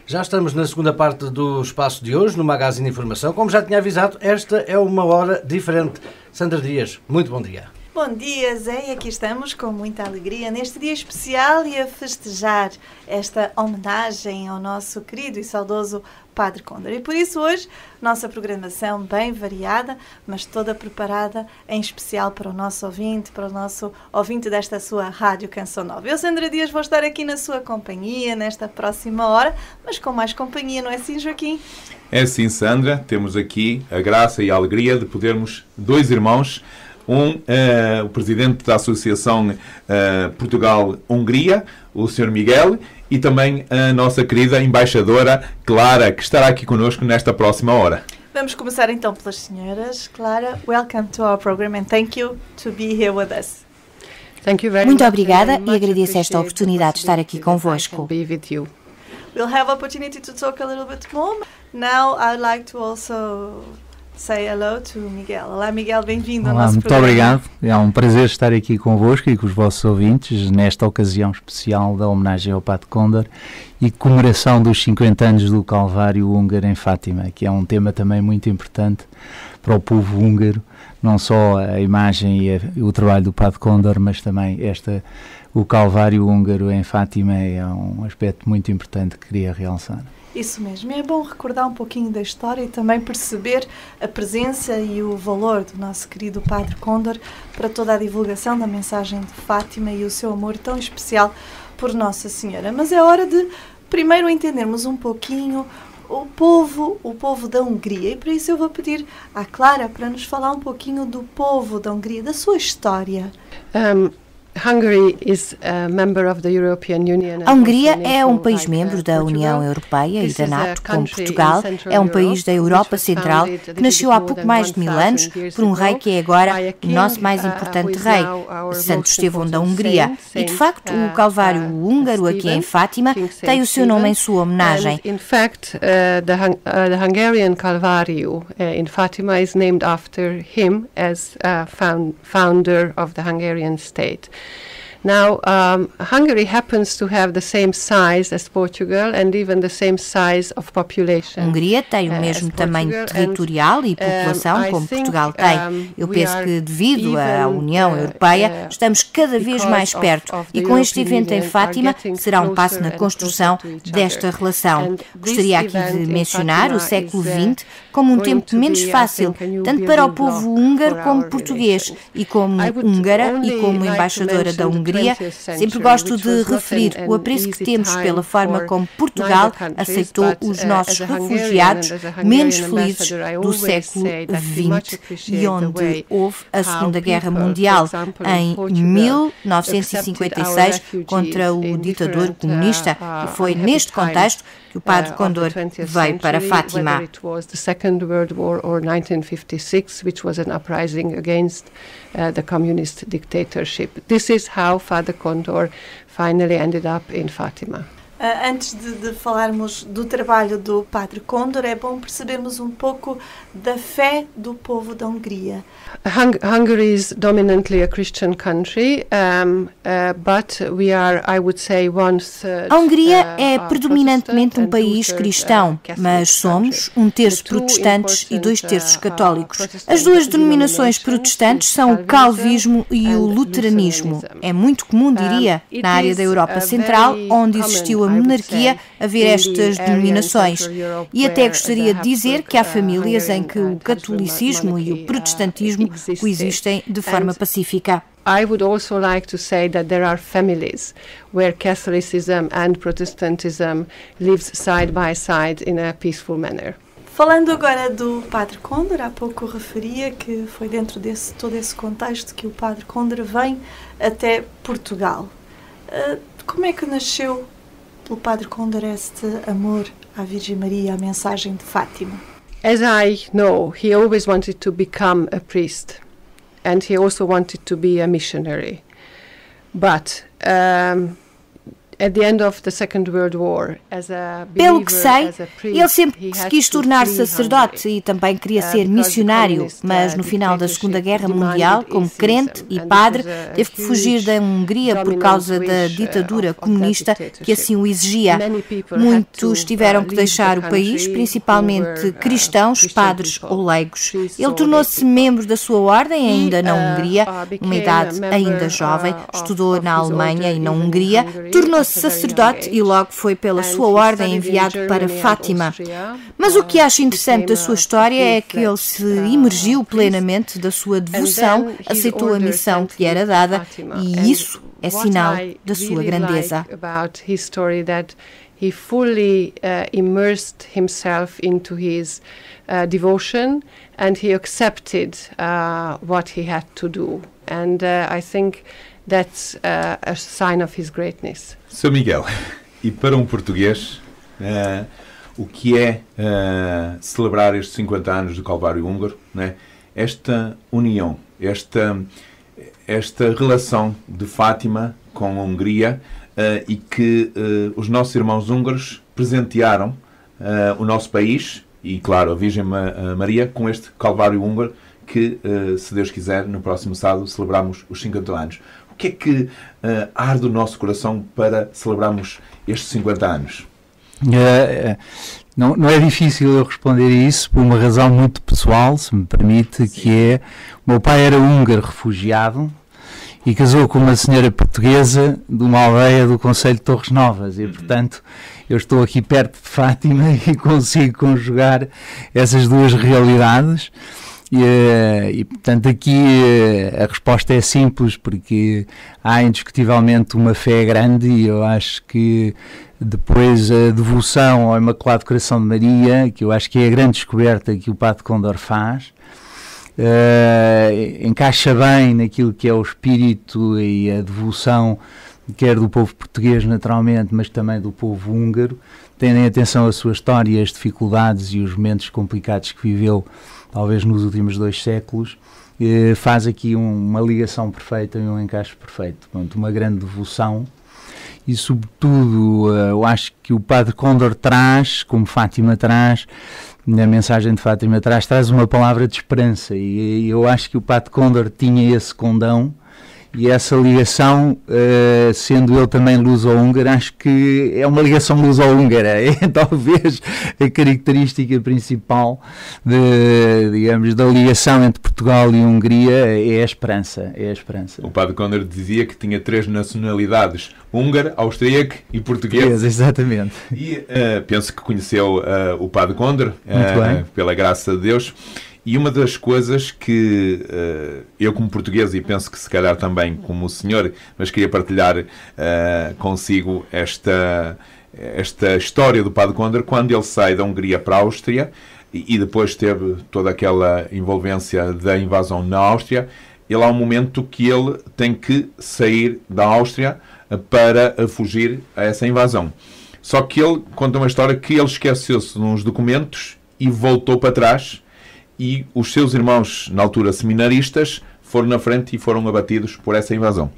Já estamos na segunda parte do espaço de hoje, no Magazine Informação. Como já tinha avisado, esta é uma hora diferente. Sandra Dias, muito bom dia. Bom dia, Zé, e aqui estamos com muita alegria neste dia especial e a festejar esta homenagem ao nosso querido e saudoso Padre Condor. E por isso hoje, nossa programação bem variada, mas toda preparada em especial para o nosso ouvinte desta sua Rádio Canção Nova. Eu, Sandra Dias, vou estar aqui na sua companhia nesta próxima hora, mas com mais companhia, não é assim, Joaquim? É sim, Sandra, temos aqui a graça e a alegria de podermos, dois irmãos, o presidente da Associação Portugal-Hungria, o Sr. Miguel, e também a nossa querida embaixadora Clara, que estará aqui connosco nesta próxima hora. Vamos começar então pelas senhoras. Clara, welcome to our program and thank you to be here with us. Muito obrigada e agradeço esta oportunidade de estar aqui convosco. We'll have opportunity to talk a little bit more. Now I'd like to also say hello to Miguel. Olá, Miguel, bem-vindo ao nosso programa. Muito obrigado. É um prazer estar aqui convosco e com os vossos ouvintes nesta ocasião especial da homenagem ao Padre Condor e comemoração dos 50 anos do Calvário húngaro em Fátima, que é um tema também muito importante para o povo húngaro, não só a imagem e o trabalho do Padre Condor, mas também o Calvário húngaro em Fátima é um aspecto muito importante que queria realçar. Isso mesmo, é bom recordar um pouquinho da história e também perceber a presença e o valor do nosso querido Padre Condor para toda a divulgação da mensagem de Fátima e o seu amor tão especial por Nossa Senhora. Mas é hora de primeiro entendermos um pouquinho o povo da Hungria, e para isso eu vou pedir à Clara para nos falar um pouquinho do povo da Hungria, da sua história. A Hungria é um país membro da União Europeia e da NATO, como Portugal. É um país da Europa Central que nasceu há pouco mais de 1000 anos por um rei que é agora o nosso mais importante rei, Santo Estevão da Hungria. E, de facto, o Calvário húngaro aqui em Fátima tem o seu nome em sua homenagem. The Hungarian Calvário in Fatima is named after him as founder of the Hungarian state. Now, Hungary happens to have the same size as Portugal and even the same size of population. A Hungria tem o mesmo tamanho territorial e população como Portugal tem. Eu penso que, devido à União Europeia, estamos cada vez mais perto e com este evento em Fátima será um passo na construção desta relação. Gostaria aqui de mencionar o século XX como um tempo menos fácil, tanto para o povo húngaro como português, e como húngara e como embaixadora da Hungria, sempre gosto de referir o apreço que temos pela forma como Portugal aceitou os nossos refugiados menos felizes do século XX e onde houve a Segunda Guerra Mundial em 1956 contra o ditador comunista, e foi neste contexto que o Padre Condor veio para Fátima. The Second World War or 1956, which was an uprising against the communist dictatorship. This is how Father Condor finally ended up in Fátima. Antes de falarmos do trabalho do Padre Condor, é bom percebermos um pouco da fé do povo da Hungria. Hungary is dominantly a Christian country, but we are, I would say, one-third. A Hungria é predominantemente um país cristão, mas somos 1/3 protestantes e 2/3 católicos. As duas denominações protestantes são o calvinismo e o luteranismo. É muito comum, diria, na área da Europa Central, onde existiu a monarquia, haver estas denominações. E até gostaria de dizer que há famílias em que o catolicismo e o protestantismo coexistem de forma pacífica. I would also like to say that there are families where Catholicism and Protestantism lives side by side in a peaceful manner. Falando agora do Padre Condor, há pouco referia que foi dentro todo esse contexto que o Padre Condor vem até Portugal. Como é que nasceu pelo Padre Condor este amor à Virgem Maria, a mensagem de Fátima? As I know, he always wanted to become a priest, and he also wanted to be a missionary. But Pelo que sei, ele sempre se quis tornar sacerdote e também queria ser missionário, mas no final da Segunda Guerra Mundial, como crente e padre, teve que fugir da Hungria por causa da ditadura comunista que assim o exigia. Muitos tiveram que deixar o país, principalmente cristãos, padres ou leigos. Ele tornou-se membro da sua ordem ainda na Hungria, numa idade ainda jovem, estudou na Alemanha e na Hungria, tornou-se sacerdote e logo foi pela sua ordem enviado para Fátima. Mas o que acho interessante da sua história é que ele se imergiu plenamente da sua devoção, aceitou a missão que lhe era dada e isso é sinal da sua grandeza. He fully immersed himself into his devotion and he accepted what he had to do. And I think that's a sign of his greatness. Sr. Miguel, e para um português, o que é celebrar estes 50 anos do Calvário Húngaro, né? Esta união, esta relação de Fátima com a Hungria, e que os nossos irmãos húngaros presentearam o nosso país e, claro, a Virgem Maria com este Calvário Húngaro que, se Deus quiser, no próximo sábado celebramos os 50 anos. O que é que arde o nosso coração para celebrarmos estes 50 anos? Não é difícil eu responder a isso por uma razão muito pessoal, se me permite, que é: o meu pai era húngaro refugiado e casou com uma senhora portuguesa de uma aldeia do concelho de Torres Novas e, portanto, eu estou aqui perto de Fátima e consigo conjugar essas duas realidades e portanto, aqui a resposta é simples, porque há indiscutivelmente uma fé grande e eu acho que depois a devoção ao Imaculado Coração de Maria, que eu acho que é a grande descoberta que o Padre Condor faz, encaixa bem naquilo que é o espírito e a devoção, quer do povo português naturalmente, mas também do povo húngaro, tendo em atenção a sua história, as dificuldades e os momentos complicados que viveu, talvez nos últimos 2 séculos, faz aqui uma ligação perfeita e um encaixe perfeito. Portanto, uma grande devoção e, sobretudo, eu acho que o Padre Condor traz, como Fátima traz, na mensagem de Fátima traz uma palavra de esperança e eu acho que o Padre Condor tinha esse condão e essa ligação, sendo ele também luso-húngaro, acho que é uma ligação luso-húngara, é talvez a característica principal digamos, da ligação entre Portugal e Hungria é a esperança. O Padre Condor dizia que tinha 3 nacionalidades: húngaro, austríaco e português. Exatamente. E penso que conheceu o Padre Condor, pela graça de Deus. E uma das coisas que eu, como português, e penso que se calhar também como o senhor, mas queria partilhar consigo esta história do Padre Condor, quando ele sai da Hungria para a Áustria e depois teve toda aquela envolvência da invasão na Áustria, há um momento que ele tem que sair da Áustria para fugir a essa invasão. Só que ele conta uma história que ele esqueceu-se de uns documentos e voltou para trás, e os seus irmãos, na altura seminaristas, foram na frente e foram abatidos por essa invasão.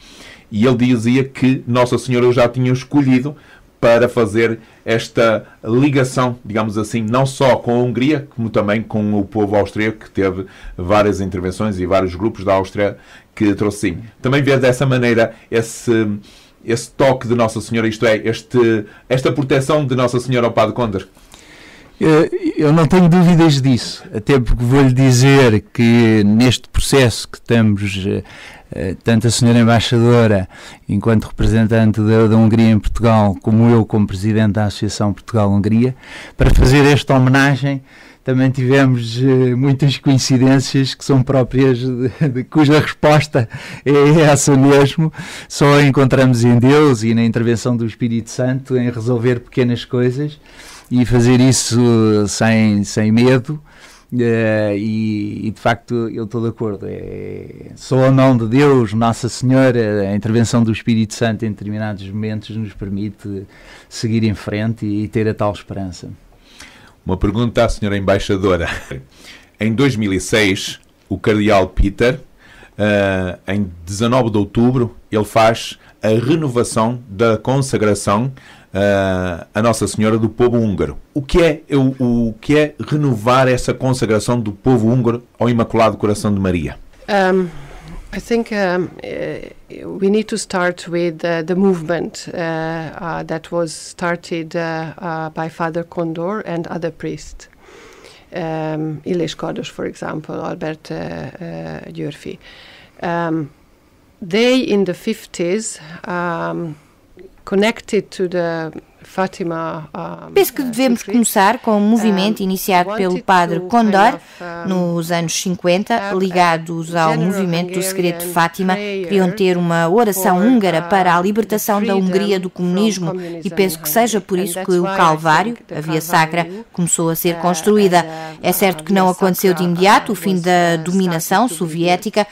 E ele dizia que Nossa Senhora já tinha escolhido para fazer esta ligação, digamos assim, não só com a Hungria, como também com o povo austríaco, que teve várias intervenções e vários grupos da Áustria que trouxe sim. Também vê dessa maneira esse toque de Nossa Senhora, isto é, esta proteção de Nossa Senhora ao Padre Condor? Eu não tenho dúvidas disso, até porque vou-lhe dizer que neste processo que estamos, tanto a senhora embaixadora, enquanto representante da Hungria em Portugal, como eu como presidente da Associação Portugal-Hungria, para fazer esta homenagem também tivemos muitas coincidências que são próprias cuja resposta é essa mesmo. Só encontramos em Deus e na intervenção do Espírito Santo em resolver pequenas coisas e fazer isso sem medo. E de facto eu estou de acordo, só a mão de Deus, Nossa Senhora, a intervenção do Espírito Santo em determinados momentos nos permite seguir em frente e ter a tal esperança. Uma pergunta à senhora embaixadora. Em 2006, o cardeal Peter em 19 de outubro, ele faz a renovação da consagração a Nossa Senhora do povo húngaro. O que é renovar essa consagração do povo húngaro ao Imaculado Coração de Maria? I think we need to start with the movement that was started by Father Kondor and other priests. Illés Kardos, for example, Albert Györfi. They, in the 50s, connected to the Fátima. Penso que devemos começar com um movimento iniciado pelo Padre Kondor nos anos 50, ligados ao movimento do Segredo de Fátima. Queriam ter uma oração húngara para a libertação da Hungria do comunismo e penso que seja por isso que o Calvário, a Via Sacra, começou a ser construída. É certo que não aconteceu de imediato o fim da dominação soviética.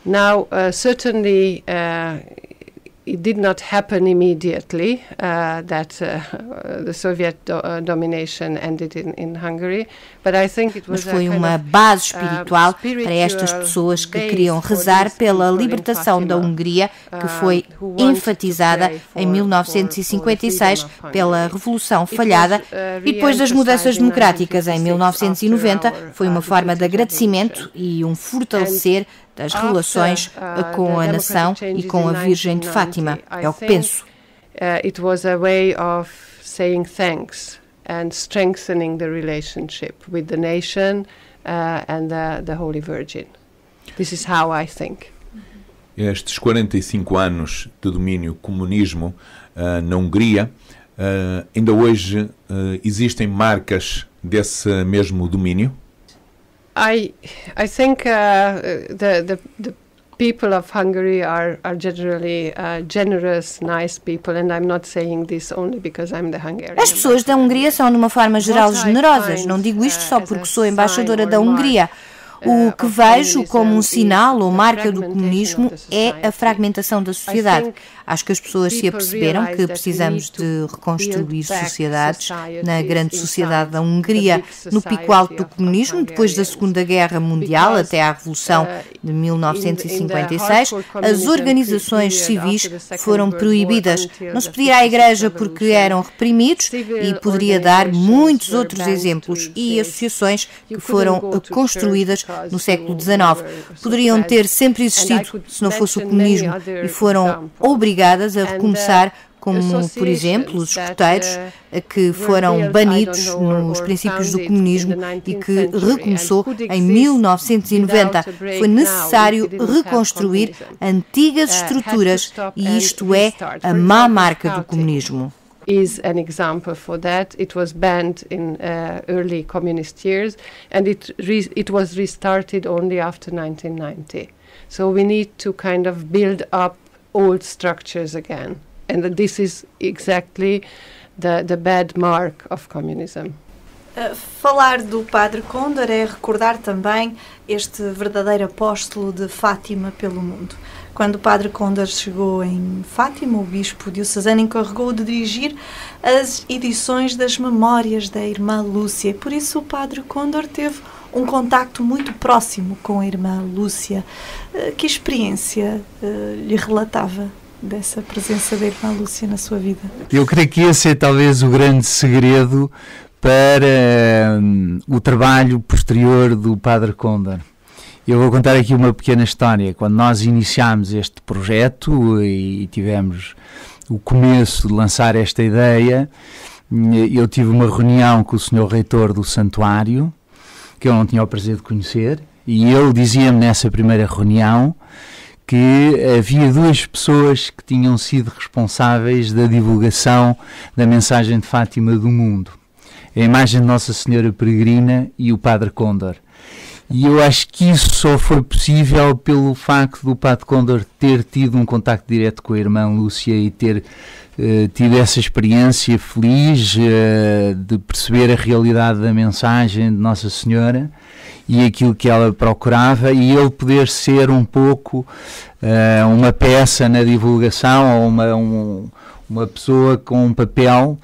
Now, certainly, it did not happen immediately that the Soviet domination ended in Hungary, but I think it was. Mas foi uma base espiritual para estas pessoas que queriam rezar pela libertação da Hungria, que foi enfatizada em 1956 pela Revolução falhada e depois das mudanças democráticas em 1990 foi uma forma de agradecimento e um fortalecer das relações com a nação e com a Virgem de Fátima. É o que penso. It was a way of saying thanks and strengthening the relationship with the nation and the Holy Virgin. This is how I think. Estes 45 anos de domínio comunismo na Hungria, ainda hoje existem marcas desse mesmo domínio? I think the people of Hungary are generally generous, nice people, and I'm not saying this only because I'm the Hungarian. As pessoas da Hungria são, de uma forma geral, generosas. Não digo isto só porque sou embaixadora da Hungria. O que vejo como um sinal ou marca do comunismo é a fragmentação da sociedade. Acho que as pessoas se aperceberam que precisamos de reconstruir sociedades na grande sociedade da Hungria. No pico alto do comunismo, depois da Segunda Guerra Mundial até à Revolução de 1956, as organizações civis foram proibidas. Não se podia ir à igreja porque eram reprimidos e poderia dar muitos outros exemplos e associações que foram construídas no século XIX. Poderiam ter sempre existido se não fosse o comunismo e foram obrigadas a recomeçar, como, por exemplo, os escoteiros, que foram banidos nos princípios do comunismo e que recomeçou em 1990. Foi necessário reconstruir antigas estruturas e isto é a má marca do comunismo. Is an example for that. It was banned in early communist years and it was restarted only after 1990. So we need to kind of build up old structures again. And this is exactly the bad mark of communism. Falar do Padre Kondor é recordar também este verdadeiro apóstolo de Fátima pelo mundo. Quando o Padre Kondor chegou em Fátima, o bispo diocesano encarregou de dirigir as edições das Memórias da Irmã Lúcia. Por isso o Padre Kondor teve um contacto muito próximo com a Irmã Lúcia. Que experiência lhe relatava dessa presença da Irmã Lúcia na sua vida? Eu creio que esse é talvez o grande segredo para o trabalho posterior do Padre Kondor. Eu vou contar aqui uma pequena história. Quando nós iniciámos este projeto e tivemos o começo de lançar esta ideia, eu tive uma reunião com o Sr. Reitor do Santuário, que eu não tinha o prazer de conhecer, e ele dizia-me nessa primeira reunião que havia duas pessoas que tinham sido responsáveis da divulgação da mensagem de Fátima do mundo. A imagem de Nossa Senhora Peregrina e o Padre Kondor. E eu acho que isso só foi possível pelo facto do Padre Kondor ter tido um contacto direto com a Irmã Lúcia e ter tido essa experiência feliz de perceber a realidade da mensagem de Nossa Senhora e aquilo que ela procurava, e ele poder ser um pouco uma peça na divulgação ou uma pessoa com um papel,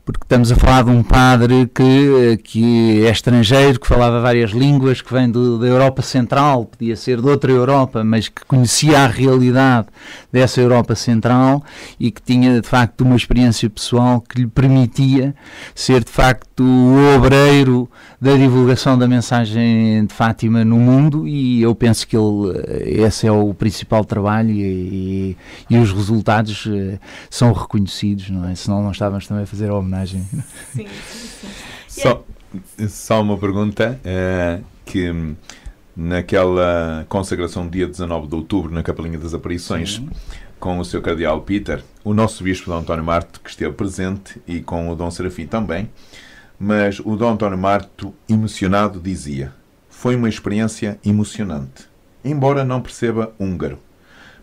porque estamos a falar de um padre que é estrangeiro, que falava várias línguas, que vem da Europa Central, podia ser de outra Europa, mas que conhecia a realidade dessa Europa Central e que tinha, de facto, uma experiência pessoal que lhe permitia ser, de facto, o obreiro da divulgação da mensagem de Fátima no mundo, e eu penso que esse é o principal trabalho e os resultados são reconhecidos, não é? Senão não estávamos também a fazer a homenagem. Sim, sim. Só uma pergunta, que naquela consagração dia 19 de outubro na Capelinha das Aparições, com o Sr. Cardeal Peter, o nosso Bispo Dom António Marto, que esteve presente, e com o Dom Serafim também, mas o Dom António Marto, emocionado, dizia: foi uma experiência emocionante, embora não perceba húngaro,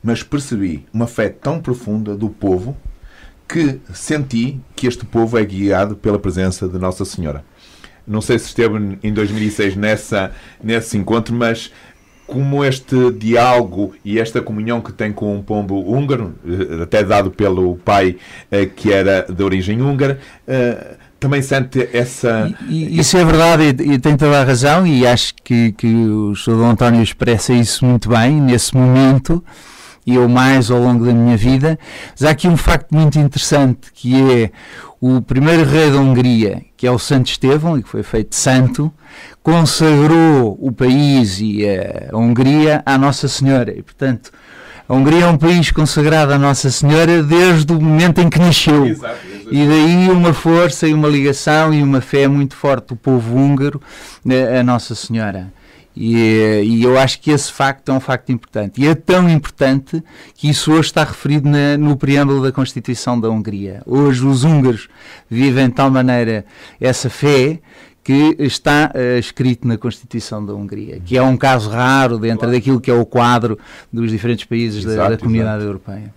mas percebi uma fé tão profunda do povo que senti que este povo é guiado pela presença de Nossa Senhora. Não sei se esteve em 2006 nesse encontro, mas como este diálogo e esta comunhão que tem com um pombo húngaro, até dado pelo pai que era de origem húngara, também sente essa... Isso é verdade, e tem toda a razão, e acho que o Sr. Dom António expressa isso muito bem nesse momento, e eu mais ao longo da minha vida. Mas há aqui um facto muito interessante, que é o primeiro rei da Hungria, que é o Santo Estevão, e que foi feito santo, consagrou o país e a Hungria à Nossa Senhora. E, portanto, a Hungria é um país consagrado à Nossa Senhora desde o momento em que nasceu. Exato. E daí uma força e uma ligação e uma fé muito forte do povo húngaro a Nossa Senhora. E eu acho que esse facto é um facto importante. E é tão importante que isso hoje está referido no preâmbulo da Constituição da Hungria. Hoje os húngaros vivem de tal maneira essa fé que está escrito na Constituição da Hungria, que é um caso raro dentro daquilo que é o quadro dos diferentes países da Comunidade Europeia.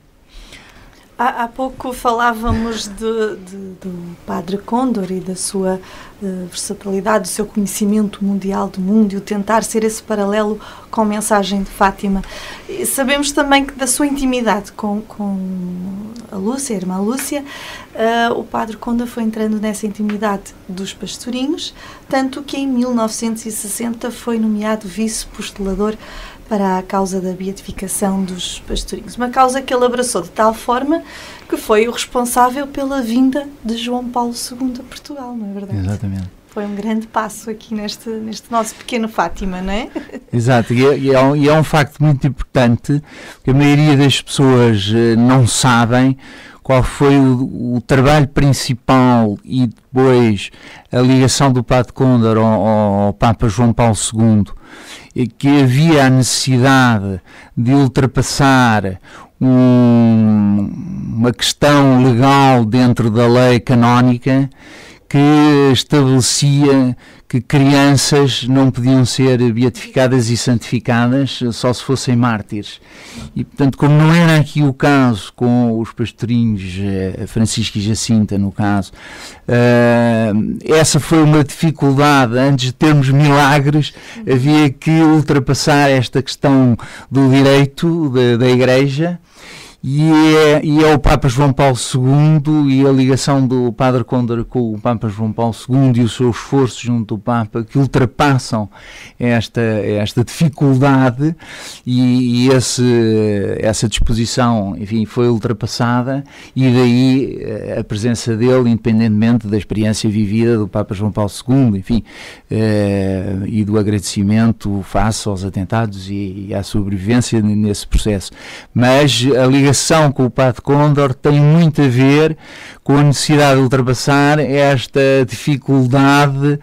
Há pouco falávamos do Padre Condor e da sua versatilidade, do seu conhecimento mundial do mundo e o tentar ser esse paralelo com a mensagem de Fátima. E sabemos também que da sua intimidade com a Lúcia, a irmã Lúcia, o Padre Condor foi entrando nessa intimidade dos pastorinhos, tanto que em 1960 foi nomeado vice-postulador para a causa da beatificação dos pastorinhos. Uma causa que ele abraçou de tal forma que foi o responsável pela vinda de João Paulo II a Portugal, não é verdade? Exatamente. Foi um grande passo aqui neste nosso pequeno Fátima, não é? Exato, e é um facto muito importante, que a maioria das pessoas não sabem qual foi o trabalho principal e depois a ligação do Padre Condor ao Papa João Paulo II, que havia a necessidade de ultrapassar uma questão legal dentro da lei canónica que estabelecia que crianças não podiam ser beatificadas e santificadas só se fossem mártires. E, portanto, como não era aqui o caso com os pastorinhos, Francisco e Jacinta, no caso, essa foi uma dificuldade. Antes de termos milagres, havia que ultrapassar esta questão do direito da Igreja. E é o Papa João Paulo II e a ligação do Padre Condor com o Papa João Paulo II e o seu esforço junto do Papa que ultrapassam esta dificuldade e essa disposição, enfim, foi ultrapassada, e daí a presença dele, independentemente da experiência vivida do Papa João Paulo II, enfim, e do agradecimento face aos atentados e à sobrevivência nesse processo. Mas a ligação com o Padre Condor tem muito a ver com a necessidade de ultrapassar esta dificuldade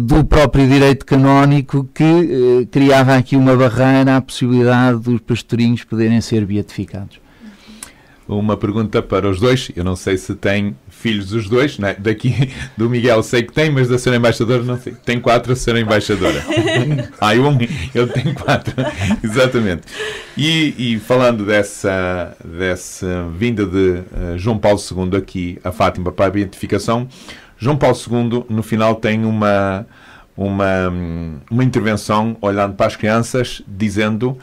do próprio direito canónico que criava aqui uma barreira à possibilidade dos pastorinhos poderem ser beatificados. Uma pergunta para os dois. Eu não sei se têm filhos os dois, né? Daqui do Miguel sei que tem, mas da Sra. Embaixadora não sei. Tem 4 a Sra. Embaixadora. Eu tenho 4. Exatamente. E falando dessa vinda de João Paulo II aqui a Fátima para a beatificação, João Paulo II no final tem uma intervenção olhando para as crianças, dizendo: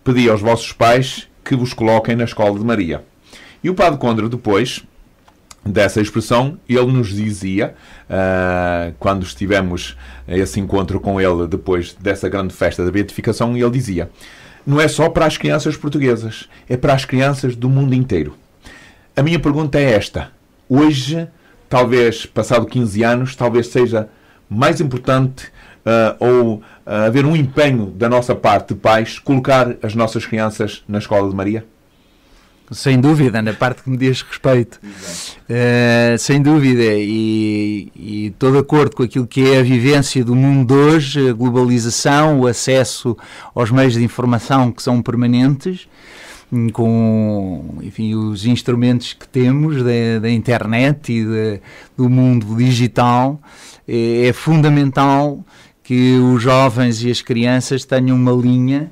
pedi aos vossos pais que vos coloquem na escola de Maria. E o Padre Condor depois dessa expressão, ele nos dizia, quando estivemos a esse encontro com ele depois dessa grande festa da beatificação, ele dizia: não é só para as crianças portuguesas, é para as crianças do mundo inteiro. A minha pergunta é esta: hoje, talvez, passado 15 anos, talvez seja mais importante haver um empenho da nossa parte de pais, colocar as nossas crianças na Escola de Maria? Sem dúvida, na parte que me diz respeito. Sem dúvida, e estou de acordo com aquilo que é a vivência do mundo de hoje, a globalização, o acesso aos meios de informação que são permanentes, com, enfim, os instrumentos que temos da internet e do mundo digital. É fundamental que os jovens e as crianças tenham uma linha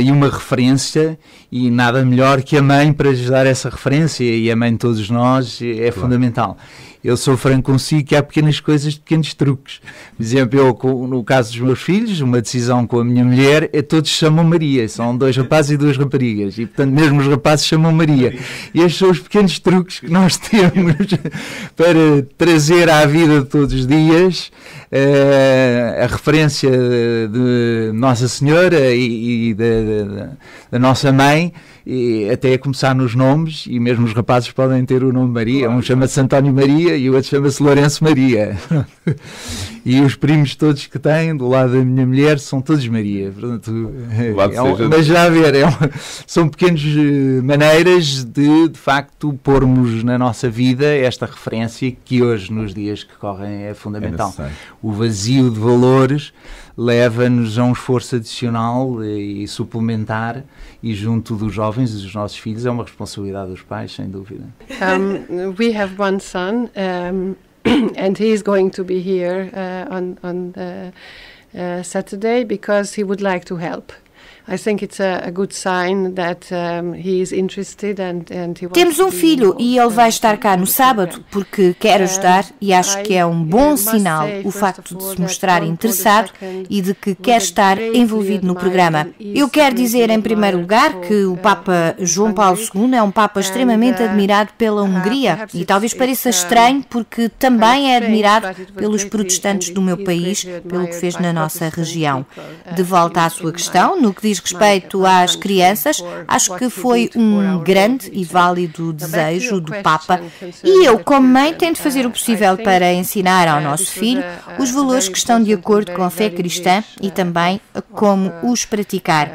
e uma referência, e nada melhor que a mãe para lhes dar essa referência, e a mãe de todos nós é fundamental. Eu sou franco consigo que há pequenas coisas, pequenos truques. Por exemplo, eu, no caso dos meus filhos, uma decisão com a minha mulher, todos chamam Maria. São 2 rapazes e 2 raparigas. E, portanto, mesmo os rapazes chamam Maria. E estes são os pequenos truques que nós temos para trazer à vida de todos os dias a referência de Nossa Senhora e da nossa mãe, e até a começar nos nomes, e mesmo os rapazes podem ter o nome Maria. Um chama-se António Maria e o outro chama-se Lourenço Maria. E os primos todos que têm do lado da minha mulher são todos Maria. Portanto, mas já a ver, são pequenas maneiras de facto pormos na nossa vida esta referência que hoje, nos dias que correm, é fundamental. O vazio de valores leva-nos a um esforço adicional e suplementar, e junto dos jovens e dos nossos filhos é uma responsabilidade dos pais, sem dúvida. We have one son, and he is going to be here on Saturday because he would like to help. I think it's a good sign that he is interested and he wants. Temos um filho e ele vai estar cá no sábado porque quer ajudar, e acho que é um bom sinal o facto de se mostrar interessado e de que quer estar envolvido no programa. Eu quero dizer, em primeiro lugar, que o Papa João Paulo II é um Papa extremamente admirado pela Hungria, e talvez pareça estranho porque também é admirado pelos protestantes do meu país, pelo que fez na nossa região. De volta à sua questão, no que diz respeito às crianças, acho que foi um grande e válido desejo do Papa, e eu, como mãe, tento fazer o possível para ensinar ao nosso filho os valores que estão de acordo com a fé cristã e também como os praticar.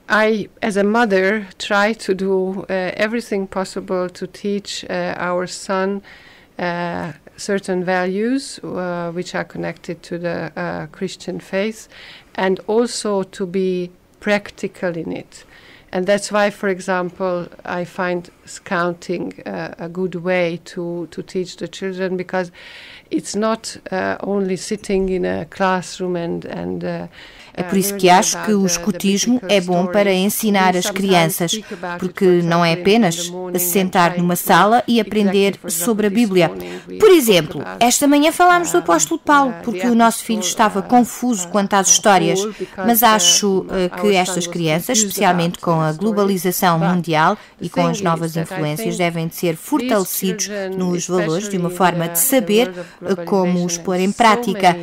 I, as a mother, try to do everything possible to teach our son certain values which are connected to the Christian faith, and also to be practical in it. And that's why, for example, I find Scouting a good way to teach the children, because it's not only sitting in a classroom and É por isso que acho que o escotismo é bom para ensinar as crianças, porque não é apenas sentar numa sala e aprender sobre a Bíblia. Por exemplo, esta manhã falámos do apóstolo Paulo, porque o nosso filho estava confuso quanto às histórias, mas acho que estas crianças, especialmente com a globalização mundial e com as novas influências, devem de ser fortalecidos nos valores de uma forma de saber como os pôr em prática.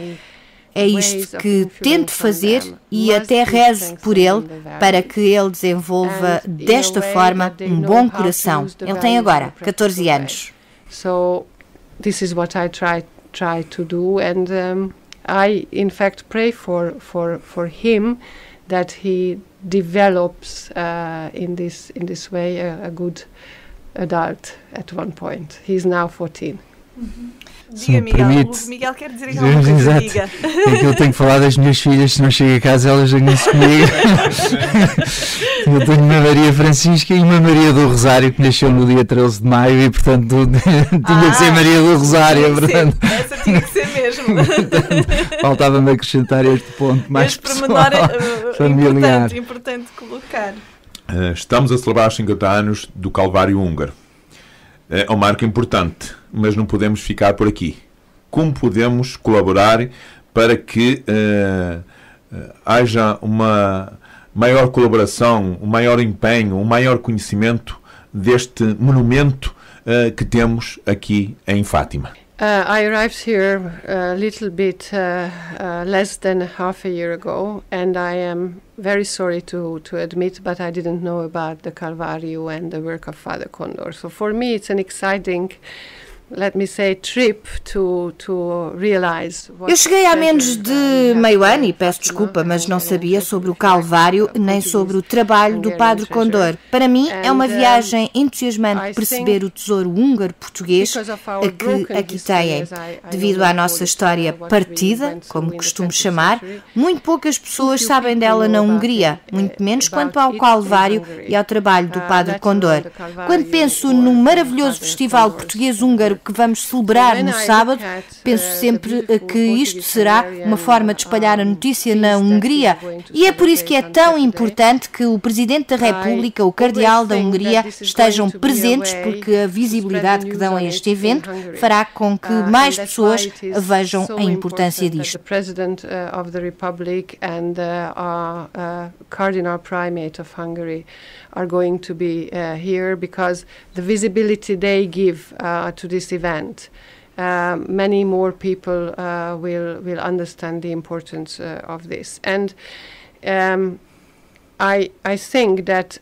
É isto que tento fazer e até rezo por ele para que ele desenvolva desta forma um bom coração. Ele tem agora 14 anos. So this is what I try to do, and I in fact pray for him that he develops in this way a good adult at one point. He's now 14. Diga, Miguel. O Miguel quer dizer alguma coisa. Exato. Diga. É que eu tenho que falar das minhas filhas, se não chego a casa elas zangam-se comigo. Eu tenho uma Maria Francisca e uma Maria do Rosário que nasceu no dia 13 de maio e, portanto, tinha que ser Maria do Rosário. Portanto, essa tinha que ser mesmo. Faltava-me acrescentar este ponto mais este pormenor familiar. Importante colocar. Estamos a celebrar os 50 anos do Calvário Húngaro. É um marco importante, mas não podemos ficar por aqui. Como podemos colaborar para que haja uma maior colaboração, um maior empenho, um maior conhecimento deste monumento que temos aqui em Fátima? I arrived here a little bit less than half a year ago, and I am very sorry to admit, but I didn't know about the Calvario and the work of Father Condor. So for me, it's an exciting, let me say, trip to realize. Eu cheguei há menos de meio ano e peço desculpa, mas não sabia sobre o Calvário nem sobre o trabalho do Padre Condor. Para mim é uma viagem entusiasmante perceber o tesouro húngaro-português a que aqui têm. Devido à nossa história partida, como costumo chamar, muito poucas pessoas sabem dela na Hungria, muito menos quanto ao Calvário e ao trabalho do Padre Condor. Quando penso no maravilhoso festival português-húngaro que vamos celebrar no sábado, penso sempre que isto será uma forma de espalhar a notícia na Hungria, e é por isso que é tão importante que o Presidente da República, o Cardeal da Hungria, estejam presentes, porque a visibilidade que dão a este evento fará com que mais pessoas vejam a importância disto. Cardinal Primate of Hungary are going to be here because the visibility they give to this event, many more people will understand the importance of this. And I think that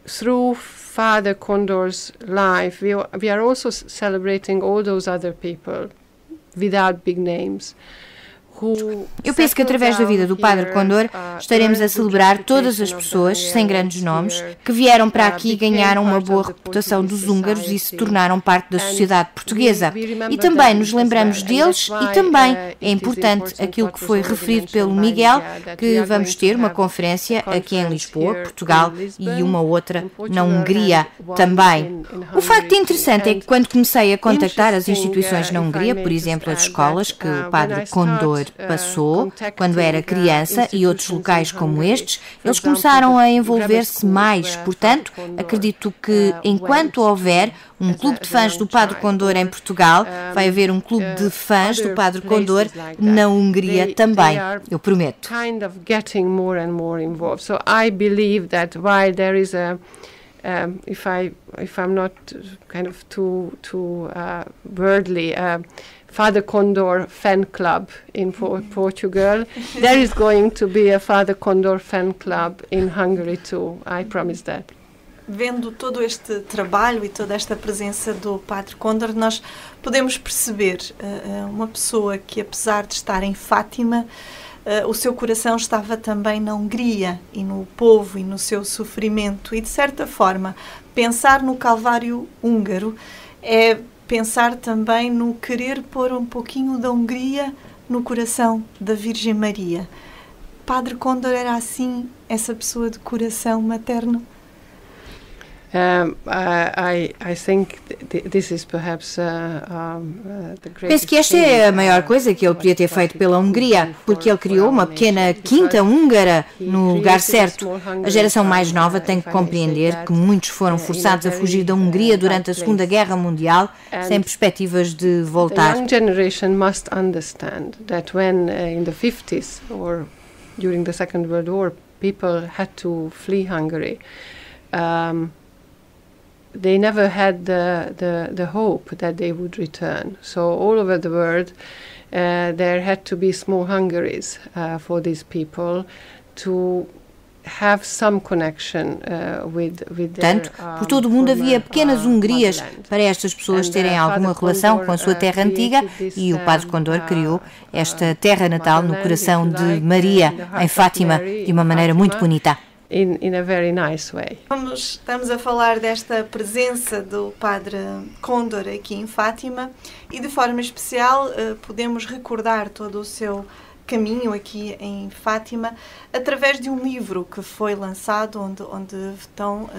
through Father Condor's life, we are also celebrating all those other people without big names. Eu penso que através da vida do Padre Condor estaremos a celebrar todas as pessoas, sem grandes nomes, que vieram para aqui e ganharam uma boa reputação dos húngaros e se tornaram parte da sociedade portuguesa. E também nos lembramos deles e também é importante aquilo que foi referido pelo Miguel, que vamos ter uma conferência aqui em Lisboa, Portugal, e uma outra na Hungria também. O facto interessante é que quando comecei a contactar as instituições na Hungria, por exemplo, as escolas que o Padre Condor passou quando era criança e outros locais como estes, eles começaram a envolver-se mais. Portanto, acredito que enquanto houver um clube de fãs do Padre Condor em Portugal, vai haver um clube de fãs do Padre Condor na Hungria também, eu prometo. So I believe that while there is a if I'm not kind of too worldly, Father Condor fan club in Portugal, there is going to be a Father Condor fan club in Hungary too. I promise that. Vendo todo este trabalho e toda esta presença do Padre Condor, nós podemos perceber uma pessoa que, apesar de estar em Fátima, o seu coração estava também na Hungria e no povo e no seu sofrimento. E, de certa forma, pensar no Calvário húngaro é pensar também no querer pôr um pouquinho da Hungria no coração da Virgem Maria. Padre Condor era assim, essa pessoa de coração materno? I think this is perhaps Penso que esta é a maior coisa que ele podia ter feito pela Hungria, porque ele criou uma pequena quinta húngara no lugar certo. A geração mais nova tem que compreender que muitos foram forçados a fugir da Hungria durante a Segunda Guerra Mundial, sem perspectivas de voltar. The young generation must understand that when in the 50s or during the Second World War people had to flee Hungary, they never had the hope that they would return. So all over the world there had to be small Hungaries for these people to have some connection with their, Portanto, por todo o mundo havia pequenas Hungrias para estas pessoas terem alguma relação com a sua terra antiga, e o Padre Condor criou esta terra natal no coração de Maria, em Fátima, de uma maneira muito bonita. In a very nice way. Estamos a falar desta presença do Padre Condor aqui em Fátima e, de forma especial, podemos recordar todo o seu caminho aqui em Fátima através de um livro que foi lançado onde estão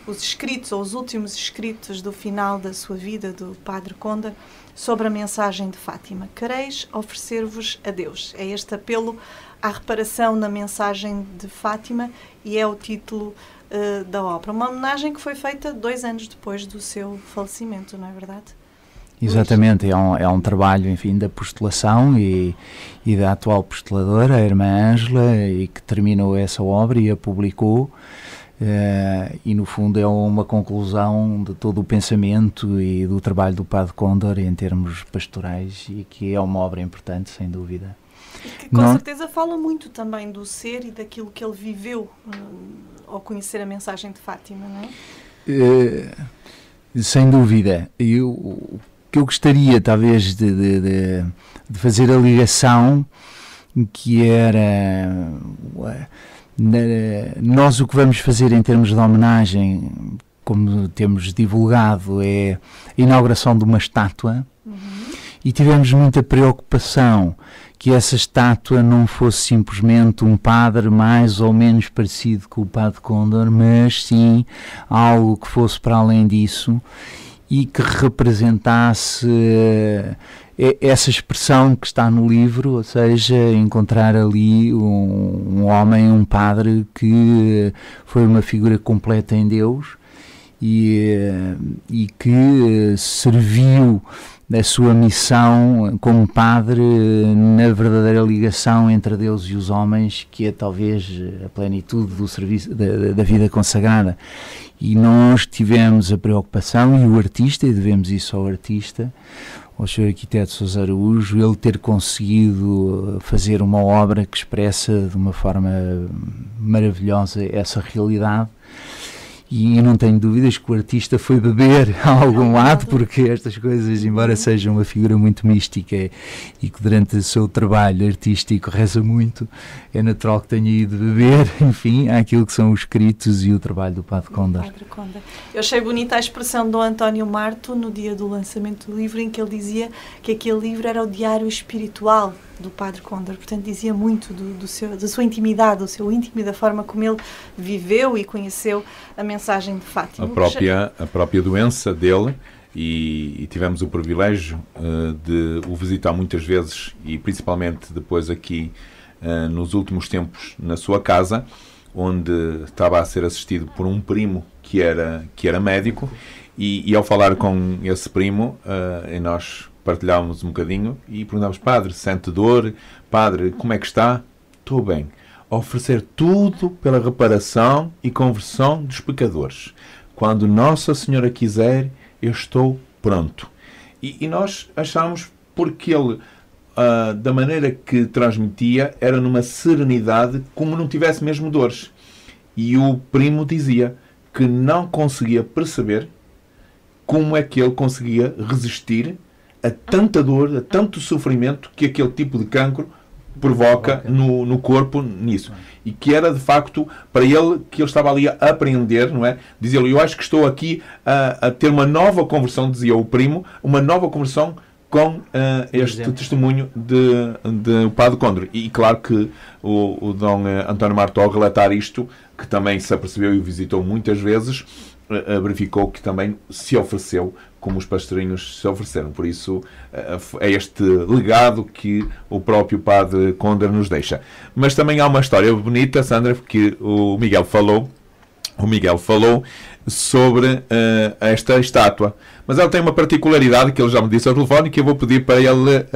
os escritos, ou os últimos escritos do final da sua vida do Padre Condor sobre a mensagem de Fátima. Quereis oferecer-vos a Deus. É este apelo à reparação na mensagem de Fátima e é o título da obra. Uma homenagem que foi feita 2 anos depois do seu falecimento, não é verdade? Exatamente, é um trabalho, enfim, da apostolação e da atual apostoladora, a irmã Ângela, e que terminou essa obra e a publicou. e no fundo é uma conclusão de todo o pensamento e do trabalho do Padre Condor em termos pastorais, e que é uma obra importante, sem dúvida. E que com certeza fala muito também do ser e daquilo que ele viveu ao conhecer a mensagem de Fátima, não é? Sem dúvida. O que eu gostaria talvez de fazer a ligação, que era nós o que vamos fazer em termos de homenagem, como temos divulgado, é a inauguração de uma estátua, e tivemos muita preocupação que essa estátua não fosse simplesmente um padre mais ou menos parecido com o Padre Condor, mas sim algo que fosse para além disso e que representasse essa expressão que está no livro, ou seja, encontrar ali um homem, um padre que foi uma figura completa em Deus e que serviu a sua missão como padre na verdadeira ligação entre Deus e os homens, que é talvez a plenitude do serviço da vida consagrada. E nós tivemos a preocupação, e o artista, e devemos isso ao artista, ao Sr. Arquiteto Sousa Araújo, ele ter conseguido fazer uma obra que expressa de uma forma maravilhosa essa realidade. E não tenho dúvidas que o artista foi beber a algum lado, porque estas coisas, embora seja uma figura muito mística e que durante o seu trabalho artístico reza muito, é natural que tenha ido beber, enfim, àquilo que são os escritos e o trabalho do Padre Condor. Eu achei bonita a expressão do António Marto no dia do lançamento do livro, em que ele dizia que aquele livro era o diário espiritual do Padre Condor, portanto dizia muito da sua intimidade, do seu íntimo e da forma como ele viveu e conheceu a mensagem de Fátima. A própria doença dele, e tivemos o privilégio de o visitar muitas vezes, e principalmente depois aqui nos últimos tempos na sua casa, onde estava a ser assistido por um primo que era médico, e ao falar com esse primo, nós partilhávamos um bocadinho e perguntávamos: padre, sente dor? Padre, como é que está? Estou bem. Oferecer tudo pela reparação e conversão dos pecadores. Quando Nossa Senhora quiser, eu estou pronto. E nós achámos, porque ele, da maneira que transmitia, era numa serenidade, como não tivesse mesmo dores. E o primo dizia que não conseguia perceber como é que ele conseguia resistir a tanta dor, a tanto sofrimento que aquele tipo de cancro provoca no corpo nisso. E que era, de facto, para ele, que ele estava ali a aprender, não é? Dizia-lhe: eu acho que estou aqui a ter uma nova conversão, dizia o primo, uma nova conversão com este testemunho de Padre Condor. E claro que o Dom António Marto, ao relatar isto, que também se apercebeu e o visitou muitas vezes, verificou que também se ofereceu como os pastorinhos se ofereceram. Por isso é este legado que o próprio Padre Condor nos deixa. Mas também há uma história bonita, Sandra, que o Miguel falou sobre esta estátua. Mas ela tem uma particularidade que ele já me disse ao telefone, que eu vou pedir para ele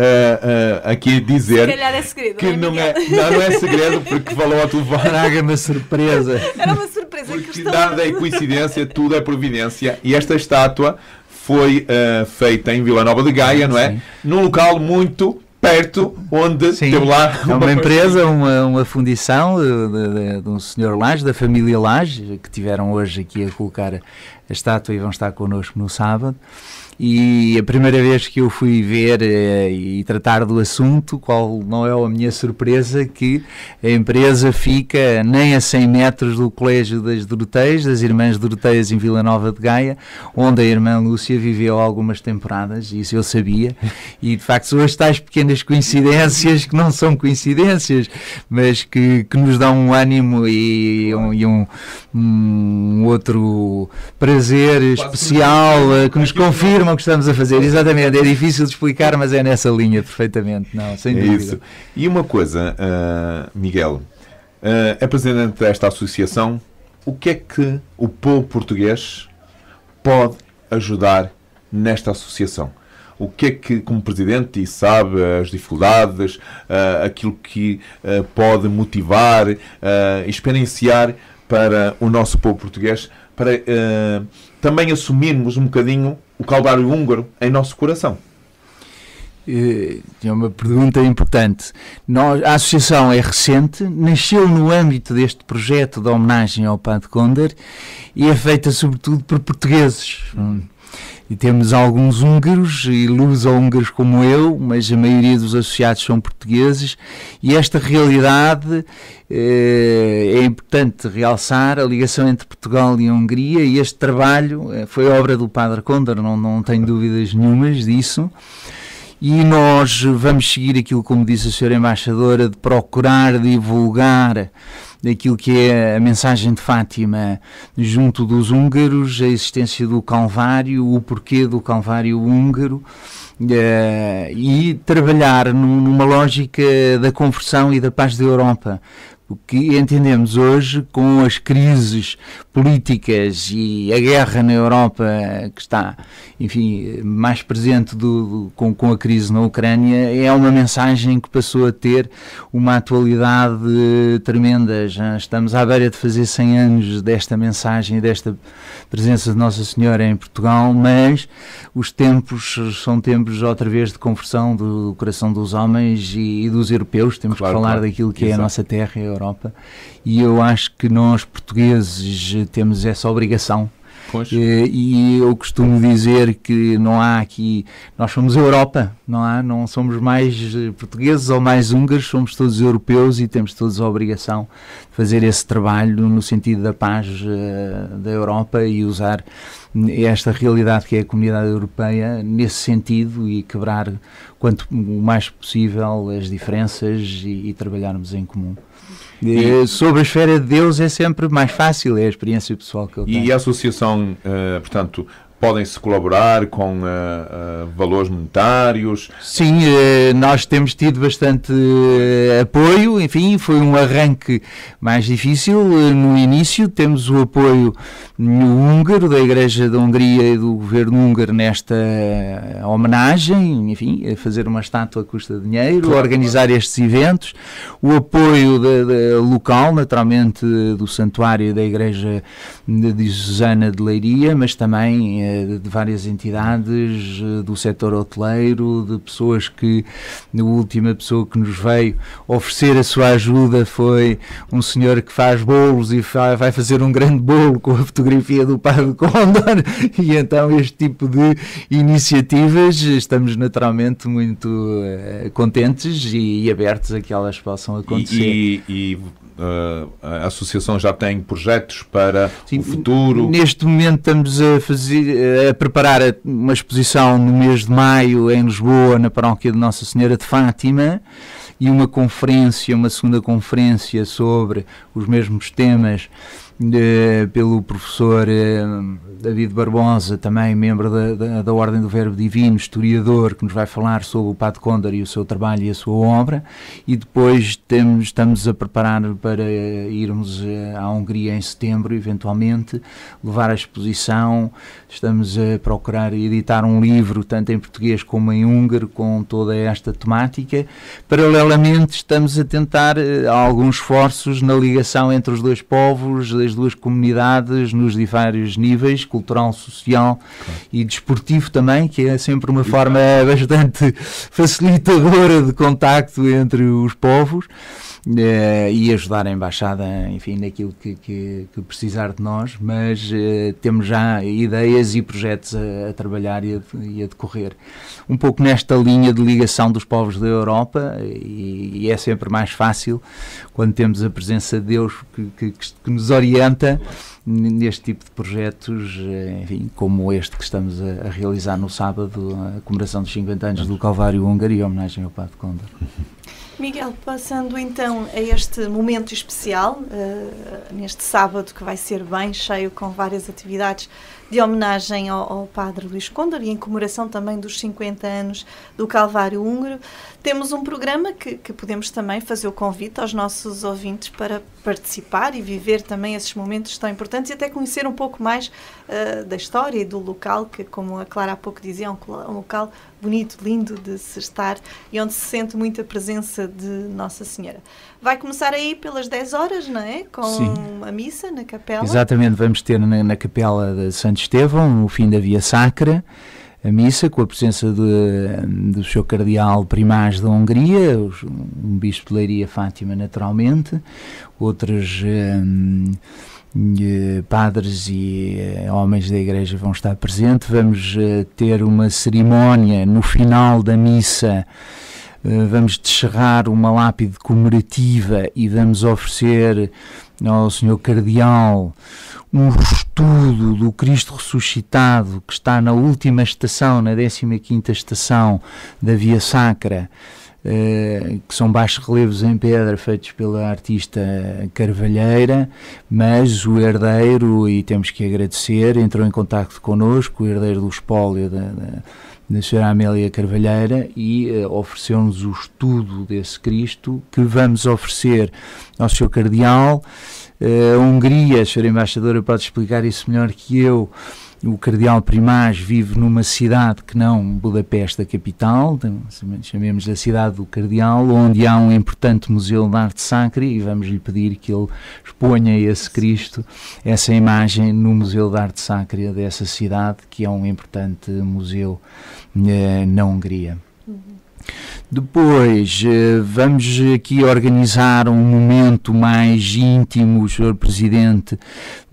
aqui dizer. Se calhar é segredo, que não é segredo, porque falou ao telefone. Traga uma surpresa. Era uma surpresa. Porque nada é coincidência, tudo é providência. E esta estátua foi feita em Vila Nova de Gaia, não é? Sim. Num local muito perto, onde teve lá... É uma empresa, uma fundição de um senhor Lage, da família Lage, que tiveram hoje aqui a colocar a estátua e vão estar connosco no sábado. E a primeira vez que eu fui ver e tratar do assunto, qual não é a minha surpresa, que a empresa fica nem a 100 metros do Colégio das Doroteias, das Irmãs Doroteias em Vila Nova de Gaia, onde a irmã Lúcia viveu algumas temporadas, isso eu sabia, e de facto são as tais pequenas coincidências que não são coincidências, mas que nos dão um ânimo e um outro prazer especial, que nos confirma o que estamos a fazer. Exatamente, é difícil de explicar, mas é nessa linha perfeitamente, não, sem dúvida. Isso. E uma coisa, Miguel, é presidente desta associação, o que é que o povo português pode ajudar nesta associação? O que é que, como presidente, e sabe as dificuldades, aquilo que pode motivar, experienciar, para o nosso povo português, para também assumirmos um bocadinho o Calvário húngaro em nosso coração? É uma pergunta importante. A associação é recente, nasceu no âmbito deste projeto de homenagem ao Padre Kondor e é feita sobretudo por portugueses. E temos alguns húngaros e luso-húngaros como eu, mas a maioria dos associados são portugueses, e esta realidade é importante realçar, a ligação entre Portugal e a Hungria, e este trabalho foi obra do Padre Kondor, não tenho dúvidas nenhumas disso. E nós vamos seguir aquilo, como disse a senhora embaixadora, de procurar divulgar aquilo que é a mensagem de Fátima junto dos húngaros, a existência do Calvário, o porquê do Calvário húngaro, e trabalhar numa lógica da conversão e da paz da Europa. O que entendemos hoje, com as crises políticas e a guerra na Europa, que está, enfim, mais presente com a crise na Ucrânia, é uma mensagem que passou a ter uma atualidade tremenda. Já estamos à beira de fazer 100 anos desta mensagem, desta presença de Nossa Senhora em Portugal, mas os tempos são tempos outra vez de conversão do coração dos homens e dos europeus. Temos que falar daquilo que é a nossa terra, a Europa, e eu acho que nós portugueses temos essa obrigação. E eu costumo dizer que não há aqui, nós somos a Europa, não somos mais portugueses ou mais húngaros, somos todos europeus e temos todos a obrigação de fazer esse trabalho no sentido da paz da Europa e usar esta realidade que é a comunidade europeia nesse sentido e quebrar quanto mais possível as diferenças e trabalharmos em comum. Sobre a esfera de Deus é sempre mais fácil, é a experiência pessoal que eu tenho. E a associação, portanto, podem-se colaborar com valores monetários? Sim, nós temos tido bastante apoio, enfim, foi um arranque mais difícil no início, temos o apoio húngaro, da Igreja da Hungria e do Governo húngaro nesta homenagem, enfim, a fazer uma estátua custa dinheiro, organizar estes eventos, o apoio local, naturalmente, do Santuário da Igreja de Susana de Leiria, mas também de várias entidades do setor hoteleiro, de pessoas que, a última pessoa que nos veio oferecer a sua ajuda foi um senhor que faz bolos e vai fazer um grande bolo com a fotografia do Padre Kondor, e então este tipo de iniciativas estamos naturalmente muito contentes e abertos a que elas possam acontecer. A associação já tem projetos para o futuro? Neste momento estamos a preparar uma exposição no mês de maio em Lisboa, na paróquia de Nossa Senhora de Fátima, e uma segunda conferência sobre os mesmos temas pelo professor David Barbosa, também membro da Ordem do Verbo Divino, historiador, que nos vai falar sobre o Padre Kondor e o seu trabalho e a sua obra, e depois estamos a preparar para irmos à Hungria em setembro, eventualmente, levar a exposição. Estamos a procurar editar um livro, tanto em português como em húngaro, com toda esta temática. Paralelamente, estamos a tentar alguns esforços na ligação entre os dois povos, as duas comunidades, nos vários níveis, cultural, social e desportivo também, que é sempre uma forma bastante facilitadora de contacto entre os povos, e ajudar a Embaixada, enfim, naquilo que precisar de nós, mas temos já ideias e projetos a trabalhar e a decorrer. Um pouco nesta linha de ligação dos povos da Europa, e é sempre mais fácil quando temos a presença de Deus que nos orienta neste tipo de projetos, enfim, como este que estamos a realizar no sábado, a comemoração dos 50 anos do Calvário húngaro e a homenagem ao Padre Kondor. Miguel, passando então a este momento especial, neste sábado que vai ser bem cheio com várias atividades de homenagem ao Padre Luís Condor e em comemoração também dos 50 anos do Calvário Húngaro. Temos um programa que podemos também fazer o convite aos nossos ouvintes para participar e viver também esses momentos tão importantes e até conhecer um pouco mais da história e do local, que, como a Clara há pouco dizia, é um local bonito, lindo de se estar e onde se sente muita presença de Nossa Senhora. Vai começar aí pelas 10 horas, não é? Com Sim. a missa na capela. Exatamente, vamos ter na capela de Santo Estevão, no fim da Via Sacra, a missa com a presença do Sr. Cardeal Primaz da Hungria, um bispo de Leiria, Fátima, naturalmente, outros padres e homens da Igreja vão estar presentes. Vamos ter uma cerimónia no final da missa. Vamos descerrar uma lápide comemorativa e vamos oferecer ao Sr. Cardeal um estudo do Cristo ressuscitado que está na última estação, na 15ª estação da Via Sacra, que são baixos relevos em pedra feitos pela artista Carvalheira, mas o herdeiro, e temos que agradecer, entrou em contacto connosco, o herdeiro do espólio da Sra. Amélia Carvalheira, e ofereceu-nos o estudo desse Cristo que vamos oferecer ao Sr. Cardeal. A Hungria, a Sra. Embaixadora pode explicar isso melhor que eu. O Cardeal Primaz vive numa cidade que não Budapeste, a capital, chamemos a cidade do Cardeal, onde há um importante museu de arte sacra, e vamos lhe pedir que ele exponha esse Cristo, essa imagem, no Museu de Arte Sacra dessa cidade, que é um importante museu na Hungria. Depois vamos aqui organizar um momento mais íntimo. O Sr. Presidente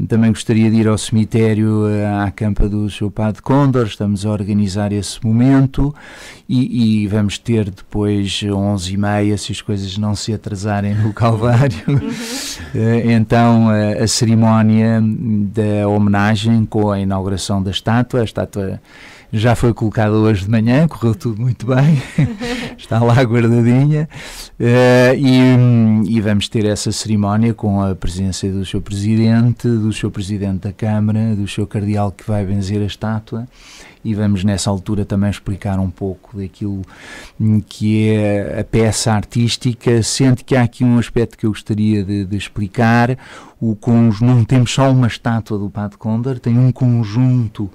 também gostaria de ir ao cemitério, à campa do Sr. Padre Condor. Estamos a organizar esse momento e vamos ter depois 11h30, se as coisas não se atrasarem no Calvário, então a cerimónia da homenagem com a inauguração da estátua. A estátua já foi colocada hoje de manhã, correu tudo muito bem, está lá guardadinha, e vamos ter essa cerimónia com a presença do Sr. Presidente, do Sr. Presidente da Câmara, do Sr. Cardeal que vai benzer a estátua, e vamos nessa altura também explicar um pouco daquilo que é a peça artística, sendo que há aqui um aspecto que eu gostaria de explicar. Não temos só uma estátua do Padre Condor, tem um conjunto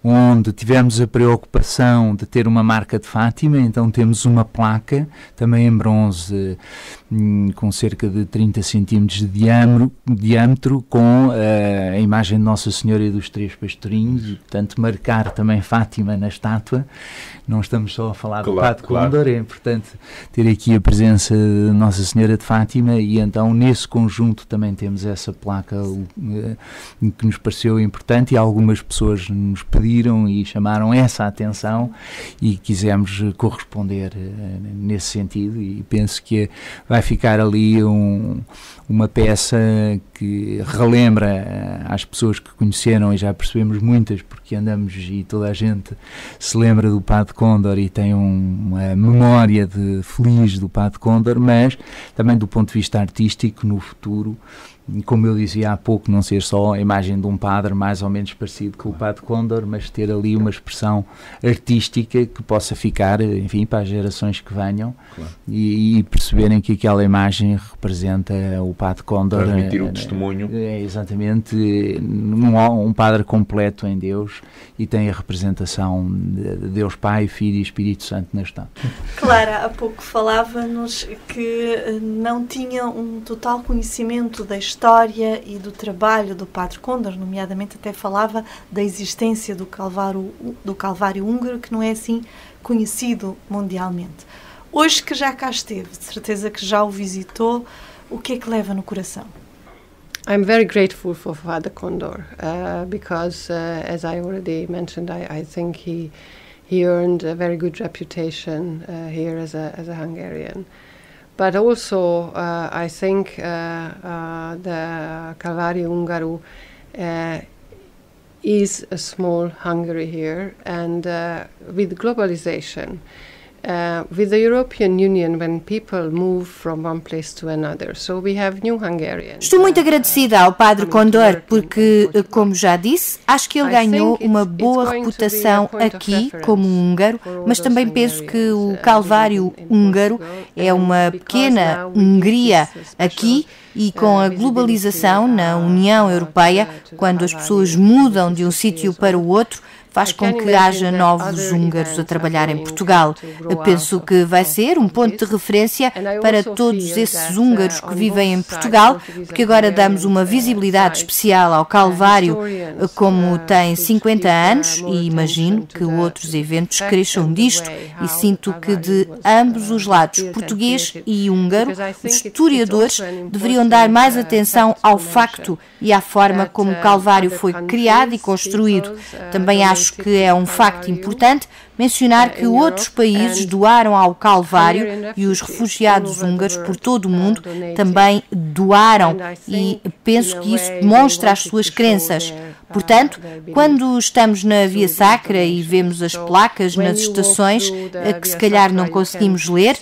onde tivemos a preocupação de ter uma marca de Fátima, então temos uma placa, também em bronze, com cerca de 30 centímetros de diâmetro, com a imagem de Nossa Senhora e dos Três Pastorinhos, e portanto marcar também Fátima na estátua. Não estamos só a falar do Padre Condor, é importante ter aqui a presença de Nossa Senhora de Fátima, e então nesse conjunto também temos essa placa que nos pareceu importante, e algumas pessoas nos pediram e chamaram essa atenção e quisemos corresponder nesse sentido, e penso que vai ficar ali uma peça que relembra às pessoas que conheceram, e já percebemos muitas porque andamos e toda a gente se lembra do Padre Condor e tem uma memória feliz do Padre Condor, mas também do ponto de vista artístico no futuro, como eu dizia há pouco, não ser só a imagem de um padre mais ou menos parecido com o Padre Condor, mas ter ali uma expressão artística que possa ficar, enfim, para as gerações que venham, e perceberem que aquela imagem representa o Padre Condor. Transmitir o testemunho. Exatamente, um padre completo em Deus, e tem a representação de Deus Pai, Filho e Espírito Santo na estátua. Clara, há pouco falava-nos que não tinha um total conhecimento da história e do trabalho do Padre Condor, nomeadamente até falava da existência do Calvário Húngaro, que não é assim conhecido mundialmente. Hoje que já cá esteve, de certeza que já o visitou, o que é que leva no coração? I'm very grateful for Father Condor because, as I already mentioned, I think he earned a very good reputation here as a Hungarian. But also, I think the Calvário Húngaro is a small Hungary here, and with globalization, with the European Union when people move from one place to another. So we have new Hungarians. Estou muito agradecida ao Padre Kondor porque, como já disse, acho que ele ganhou uma boa reputação aqui como húngaro, mas também penso que o Calvário húngaro é uma pequena Hungria aqui. E com a globalização na União Europeia, quando as pessoas mudam de um sítio para o outro, faz com que haja novos húngaros a trabalhar em Portugal. Eu penso que vai ser um ponto de referência para todos esses húngaros que vivem em Portugal, porque agora damos uma visibilidade especial ao Calvário, como tem 50 anos, e imagino que outros eventos cresçam disto, e sinto que de ambos os lados, português e húngaro, os historiadores deveriam dar mais atenção ao facto e à forma como o Calvário foi criado e construído. Também acho que é um facto importante mencionar que outros países doaram ao Calvário e os refugiados húngaros por todo o mundo também doaram, e penso que isso demonstra as suas crenças. Portanto, quando estamos na Via Sacra e vemos as placas nas estações que se calhar não conseguimos ler,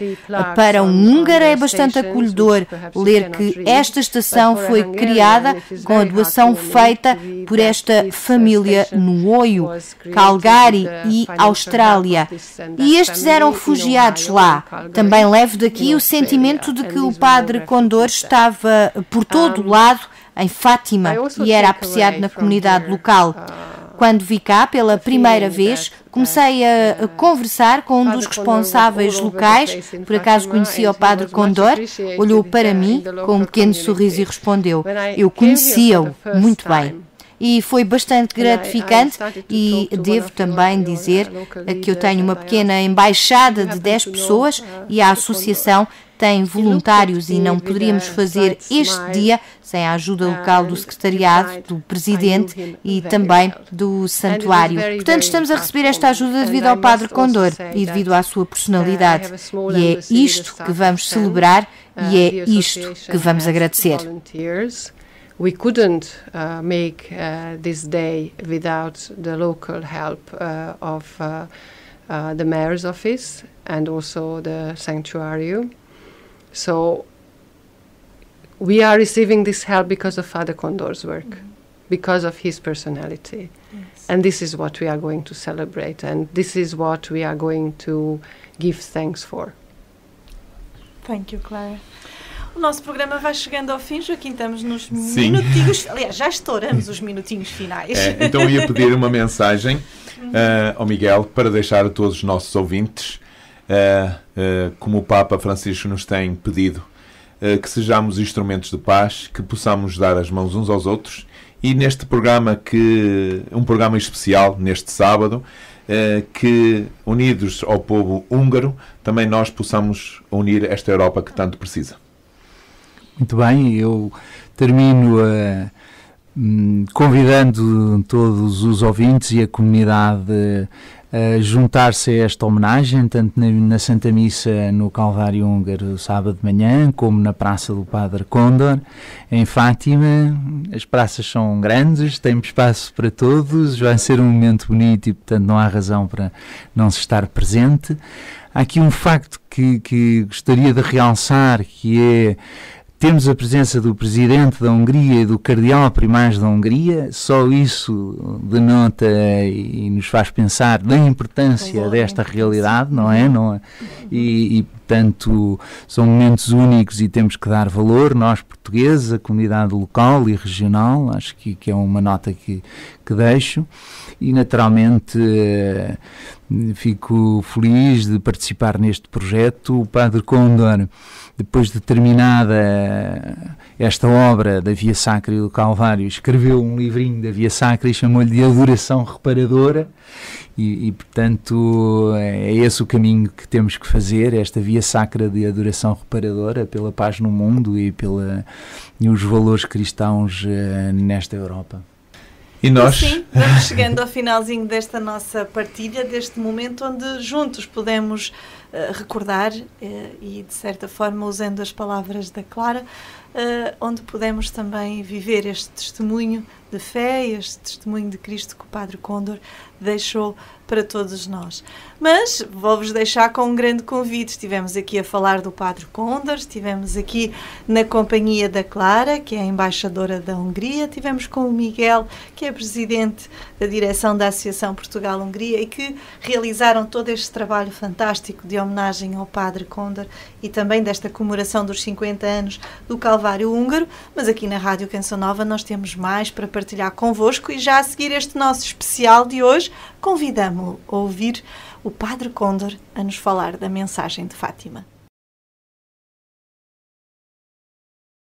para um húngaro é bastante acolhedor ler que esta estação foi criada com a doação feita por esta família no Oio, Calgary e Austrália. E estes eram refugiados lá. Também levo daqui o sentimento de que o Padre Kondor estava por todo o lado em Fátima e era apreciado na comunidade local. Quando vi cá pela primeira vez, comecei a conversar com um dos responsáveis locais, por acaso conhecia o Padre Kondor, olhou para mim com um pequeno sorriso e respondeu: eu conhecia-o muito bem. E foi bastante gratificante, e devo também dizer que eu tenho uma pequena embaixada de 10 pessoas e a associação tem voluntários e não poderíamos fazer este dia sem a ajuda local do secretariado, do presidente e também do santuário. Portanto, estamos a receber esta ajuda devido ao Padre Kondor e devido à sua personalidade. E é isto que vamos celebrar e é isto que vamos agradecer. We couldn't make this day without the local help of the mayor's office and also the sanctuary. So we are receiving this help because of Father Kondor's work, because of his personality. Yes. And this is what we are going to celebrate, and this is what we are going to give thanks for. Thank you, Clara. O nosso programa vai chegando ao fim, Joaquim, estamos nos minutinhos, aliás, já estouramos os minutinhos finais. Então ia pedir uma mensagem ao Miguel para deixar a todos os nossos ouvintes, como o Papa Francisco nos tem pedido, que sejamos instrumentos de paz, que possamos dar as mãos uns aos outros, e neste programa, um programa especial, neste sábado, que unidos ao povo húngaro, também nós possamos unir esta Europa que tanto precisa. Muito bem, eu termino convidando todos os ouvintes e a comunidade a juntar-se a esta homenagem, tanto na Santa Missa no Calvário Húngaro, sábado de manhã, como na Praça do Padre Kondor, em Fátima. As praças são grandes, tem espaço para todos, vai ser um momento bonito e, portanto, não há razão para não se estar presente. Há aqui um facto que gostaria de realçar, que é: temos a presença do Presidente da Hungria e do Cardeal Primaz da Hungria. Só isso denota e nos faz pensar da importância desta realidade, não é? E, portanto, são momentos únicos e temos que dar valor, nós portugueses, a comunidade local e regional. Acho que é uma nota que deixo. E, naturalmente, fico feliz de participar neste projeto. O Padre Kondor, depois de terminada esta obra da Via Sacra e do Calvário, escreveu um livrinho da Via Sacra e chamou-lhe de Adoração Reparadora, e portanto é esse o caminho que temos que fazer, esta Via Sacra de adoração reparadora pela paz no mundo e os valores cristãos nesta Europa. E nós? Sim, vamos chegando ao finalzinho desta nossa partilha, deste momento onde juntos podemos recordar e, de certa forma, usando as palavras da Clara, onde podemos também viver este testemunho de fé, este testemunho de Cristo que o Padre Kondor deixou para para todos nós. Mas vou-vos deixar com um grande convite. Estivemos aqui a falar do Padre Kondor, estivemos aqui na companhia da Clara, que é a embaixadora da Hungria, estivemos com o Miguel, que é presidente da direção da Associação Portugal-Hungria e que realizaram todo este trabalho fantástico de homenagem ao Padre Kondor e também desta comemoração dos 50 anos do Calvário Húngaro. Mas aqui na Rádio Canção Nova nós temos mais para partilhar convosco e já a seguir este nosso especial de hoje, convidamo-lo a ouvir o Padre Kondor a nos falar da mensagem de Fátima.